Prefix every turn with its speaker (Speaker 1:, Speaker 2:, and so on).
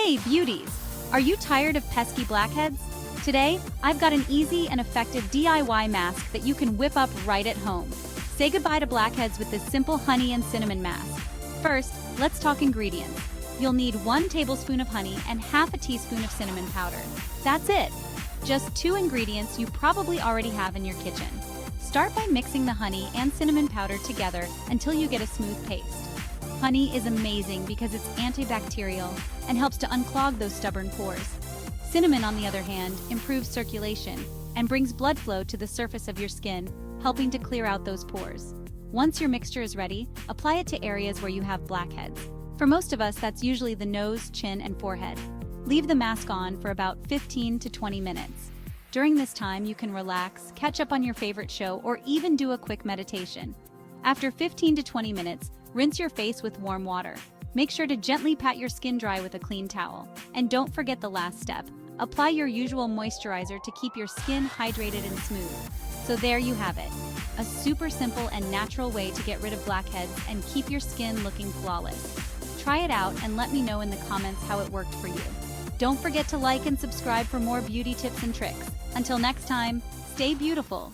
Speaker 1: Hey, beauties! Are you tired of pesky blackheads? Today, I've got an easy and effective DIY mask that you can whip up right at home. Say goodbye to blackheads with this simple honey and cinnamon mask. First, let's talk ingredients. You'll need 1 tablespoon of honey and half a teaspoon of cinnamon powder. That's it! Just 2 ingredients you probably already have in your kitchen. Start by mixing the honey and cinnamon powder together until you get a smooth paste. Honey is amazing because it's antibacterial and helps to unclog those stubborn pores. Cinnamon, on the other hand, improves circulation and brings blood flow to the surface of your skin, helping to clear out those pores. Once your mixture is ready, apply it to areas where you have blackheads. For most of us, that's usually the nose, chin, and forehead. Leave the mask on for about 15 to 20 minutes. During this time, you can relax, catch up on your favorite show, or even do a quick meditation. After 15 to 20 minutes, rinse your face with warm water. Make sure to gently pat your skin dry with a clean towel. And don't forget the last step. Apply your usual moisturizer to keep your skin hydrated and smooth. So there you have it. A super simple and natural way to get rid of blackheads and keep your skin looking flawless. Try it out and let me know in the comments how it worked for you. Don't forget to like and subscribe for more beauty tips and tricks. Until next time, stay beautiful.